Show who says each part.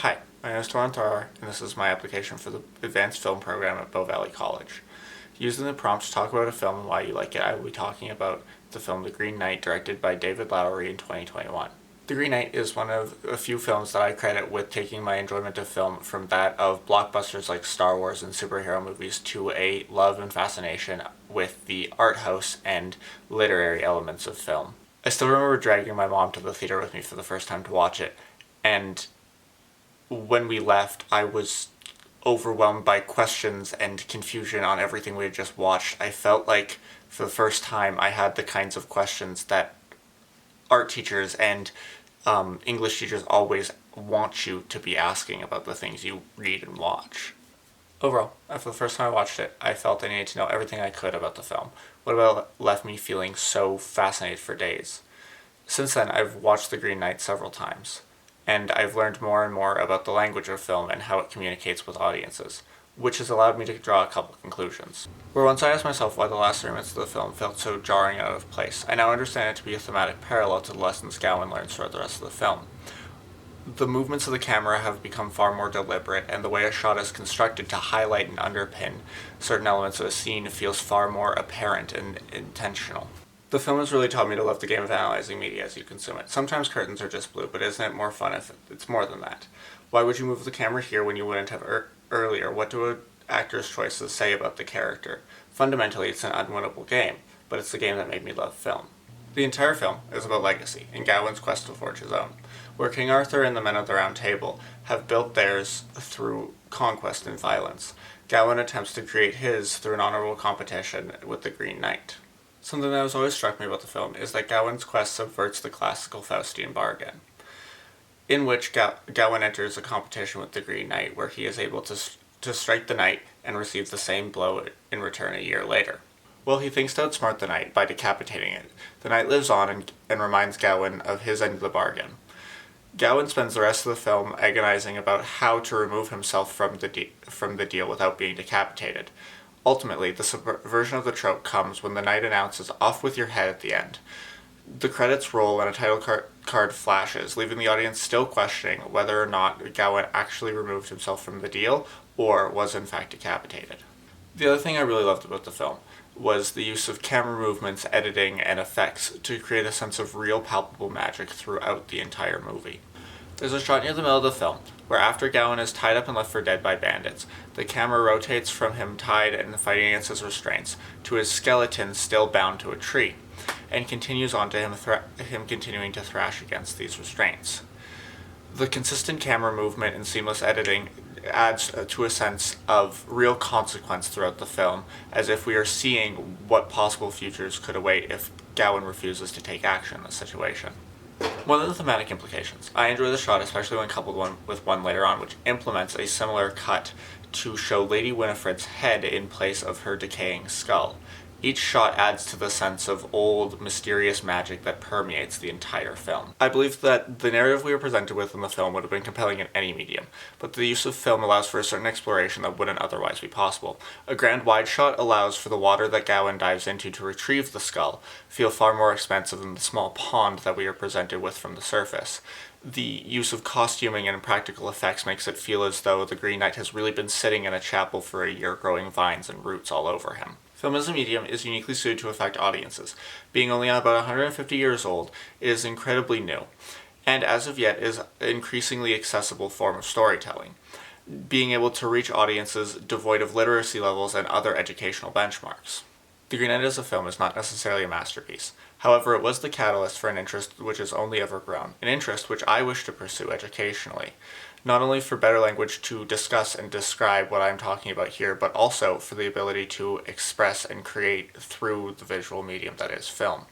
Speaker 1: Hi, my name is Toron Thar, and this is my application for the Advanced Film program at Bow Valley College. Using the prompt to talk about a film and why you like it, I will be talking about the film The Green Knight, directed by David Lowery in 2021. The Green Knight is one of a few films that I credit with taking my enjoyment of film from that of blockbusters like Star Wars and superhero movies to a love and fascination with the art house and literary elements of film. I still remember dragging my mom to the theater with me for the first time to watch it, and when we left, I was overwhelmed by questions and confusion on everything we had just watched. I felt like, for the first time, I had the kinds of questions that art teachers and English teachers always want you to be asking about the things you read and watch. Overall, after the first time I watched it, I felt I needed to know everything I could about the film. What about it left me feeling so fascinated for days? Since then, I've watched The Green Knight several times, and I've learned more and more about the language of film and how it communicates with audiences, which has allowed me to draw a couple conclusions. Where once I asked myself why the last 3 minutes of the film felt so jarring and out of place, I now understand it to be a thematic parallel to the lessons Gowan learns throughout the rest of the film. The movements of the camera have become far more deliberate, and the way a shot is constructed to highlight and underpin certain elements of a scene feels far more apparent and intentional. The film has really taught me to love the game of analyzing media as you consume it. Sometimes curtains are just blue, but isn't it more fun if it's more than that? Why would you move the camera here when you wouldn't have earlier? What do an actor's choices say about the character? Fundamentally, it's an unwinnable game, but it's the game that made me love film. The entire film is about legacy and Gawain's quest to forge his own. Where King Arthur and the Men of the Round Table have built theirs through conquest and violence, Gawain attempts to create his through an honorable competition with the Green Knight. Something that has always struck me about the film is that Gawain's quest subverts the classical Faustian bargain, in which Gawain enters a competition with the Green Knight where he is able to strike the knight and receive the same blow in return a year later. Well, he thinks to outsmart the knight by decapitating it. The knight lives on and reminds Gawain of his end of the bargain. Gawain spends the rest of the film agonizing about how to remove himself from the deal without being decapitated. Ultimately, the subversion of the trope comes when the knight announces "off with your head" at the end. The credits roll and a title card flashes, leaving the audience still questioning whether or not Gawain actually removed himself from the deal or was in fact decapitated. The other thing I really loved about the film was the use of camera movements, editing, and effects to create a sense of real palpable magic throughout the entire movie. There's a shot near the middle of the film where, after Gawain is tied up and left for dead by bandits, the camera rotates from him tied and fighting against his restraints to his skeleton still bound to a tree, and continues on to him continuing to thrash against these restraints. The consistent camera movement and seamless editing adds to a sense of real consequence throughout the film, as if we are seeing what possible futures could await if Gawain refuses to take action in this situation. One of the thematic implications. I enjoy the shot, especially when coupled with one later on, which implements a similar cut to show Lady Winifred's head in place of her decaying skull. Each shot adds to the sense of old, mysterious magic that permeates the entire film. I believe that the narrative we were presented with in the film would have been compelling in any medium, but the use of film allows for a certain exploration that wouldn't otherwise be possible. A grand wide shot allows for the water that Gawain dives into to retrieve the skull feel far more expansive than the small pond that we are presented with from the surface. The use of costuming and practical effects makes it feel as though the Green Knight has really been sitting in a chapel for a year growing vines and roots all over him. Film as a medium is uniquely suited to affect audiences. Being only about 150 years old, it is incredibly new, and as of yet is an increasingly accessible form of storytelling, being able to reach audiences devoid of literacy levels and other educational benchmarks. The Green Knight as a film is not necessarily a masterpiece. However, it was the catalyst for an interest which has only ever grown, an interest which I wish to pursue educationally, not only for better language to discuss and describe what I'm talking about here, but also for the ability to express and create through the visual medium that is film.